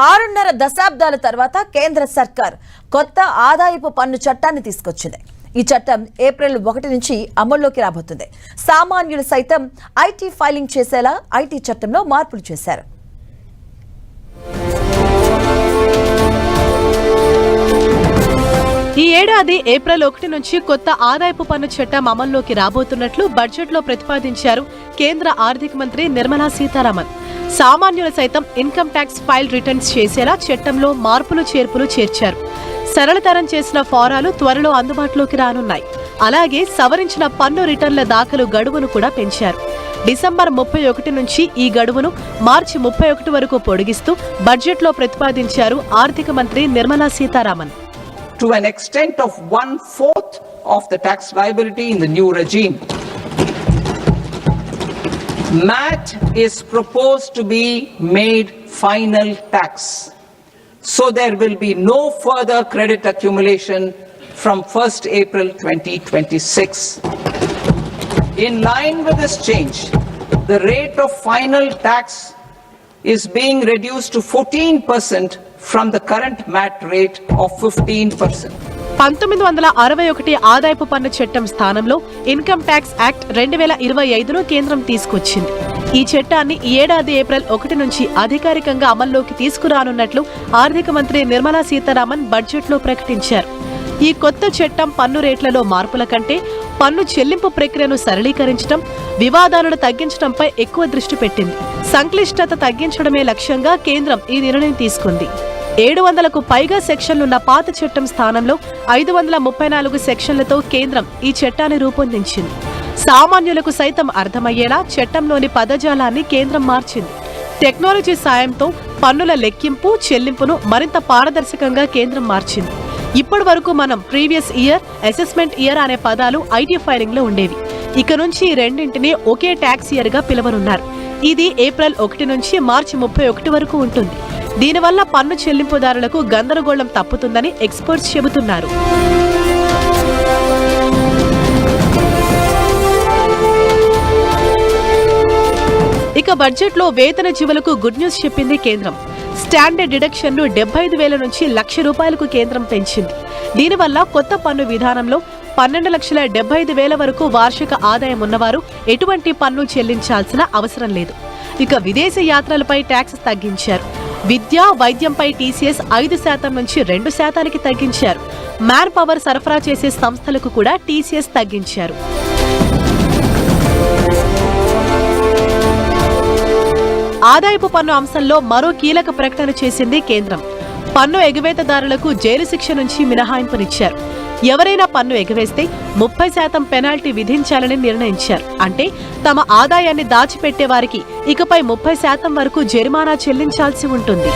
6.5 దశాబ్దాల తర్వాత కేంద్ర సర్కార్ కొత్త ఆదాయపు పన్ను చట్టాన్ని తీసుకొచ్చింది. ఈ చట్టం ఏప్రిల్ 1 నుంచి అమల్లోకి రాబోతుంది. సామాన్యులు సైతం ఐటీ ఫైలింగ్ చేసేలా ఐటీ చట్టంలో మార్పులు చేశారు. ఈ ఏడాది ఏప్రిల్ 1 నుంచి కొత్త ఆదాయపు పన్ను చట్టం అమల్లోకి రాబోతున్నట్లు బడ్జెట్లో ప్రతిపాదించారు కేంద్ర ఆర్థిక మంత్రి నిర్మలా సీతారామన్. సామాన్యులు సైతం ఇన్కమ్ ట్యాక్స్ ఫైల్ రిటర్న్స్ చేసేలా చట్టంలో మార్పులు చేర్పులు చేర్చారు. సరళతరం చేసిన ఫారాలు త్వరలో అందుబాటులోకి రానున్నాయి. అలాగే సవరించిన పన్ను రిటర్న్ల దాఖలు గడువును కూడా పెంచారు. డిసెంబర్ 31 నుంచి ఈ గడువును మార్చి 31 వరకు పొడిగిస్తూ బడ్జెట్లో ప్రతిపాదించారు ఆర్థిక మంత్రి Nirmala Sitharaman. To an extent of 1/4 of the tax liability in the new regime. MAT is proposed to be made final tax, so there will be no further credit accumulation from 1st April 2026. In line with this change, the rate of final tax is being reduced to 14% from the current MAT rate of 15%. 1961 ఆదాయపు పన్ను చట్టం స్థానంలో income tax act 2025ను కేంద్రం తీసుకొచ్చింది. ఈ చట్టాన్ని ఈ ఏడాది ఏప్రిల్ 1 నుంచి అధికారికంగా అమల్లోకి తీసుకురానున్నట్లు ఆర్థిక మంత్రి నిర్మలా సీతారామన్ బడ్జెట్లో ప్రకటించారు. ఈ కొత్త చట్టం పన్ను రేట్లలో మార్పుల కంటే పన్ను చెల్లింపు ప్రక్రియను సరళీకరించడం, వివాదాలను తగ్గించడంపై ఎక్కువ దృష్టి పెట్టింది. సంక్లిష్టత తగ్గించడమే లక్ష్యంగా కేంద్రం ఈ నిర్ణయం తీసుకుంది. 700కు పైగా సెక్షన్లున్న పాత చట్టం స్థానంలో 534 సెక్షన్లతో కేంద్రం ఈ చట్టాన్ని రూపొందించింది. సామాన్యులకు సైతం అర్థమయ్యేలా చట్టంలోని పదజాలాన్ని కేంద్రం మార్చింది. టెక్నాలజీ సాయంతో పన్నుల లెక్కింపు, చెల్లింపును మరింత పారదర్శకంగా కేంద్రం మార్చింది. ఇప్పటి వరకు మనం ప్రీవియస్ ఇయర్, అసెస్మెంట్ ఇయర్ అనే పదాలు ఐటీ ఫైలింగ్ లో ఉండేవి. ఇక నుంచి ఈ రెండింటినీ ఒకే ట్యాక్స్ ఇయర్ గా పిలవనున్నారు. ఇది ఏప్రిల్ 1 నుంచి మార్చి 31 వరకు ఉంటుంది. దీనివల్ల పన్ను చెల్లింపుదారులకు గందరగోళం తప్పుతుందని ఎక్స్పర్ట్స్ చెబుతున్నారు. ఇక బడ్జెట్లో వేతన జీవులకు గుడ్ న్యూస్ చెప్పింది కేంద్రం. స్టాండర్డ్ డిడక్షన్ను 75,000 నుంచి ₹1,00,000 కేంద్రం పెంచింది. దీనివల్ల కొత్త పన్ను విధానంలో 12,75,000 వరకు వార్షిక ఆదాయం ఉన్నవారు ఎటువంటి పన్ను చెల్లించాల్సిన అవసరం లేదు. ఇక విదేశీ యాత్రలపై ట్యాక్స్ తగ్గించారు. విద్య, వైద్యంపై టీసీఎస్ 5% నుంచి 2%కి తగ్గించారు. మ్యాన్ పవర్ సరఫరా చేసే సంస్థలకు కూడా టీసీఎస్ తగ్గించారు. ఆదాయపు పన్ను అంశంలో మరో కీలక ప్రకటన చేసింది కేంద్రం. పన్ను ఎగవేతదారులకు జైలు శిక్ష నుంచి మినహాయింపునిచ్చారు. ఎవరైనా పన్ను ఎగవేస్తే 30% పెనాల్టీ విధించాలని నిర్ణయించారు. అంటే తమ ఆదాయాన్ని దాచిపెట్టే వారికి ఇకపై 30% వరకు జరిమానా చెల్లించాల్సి ఉంటుంది.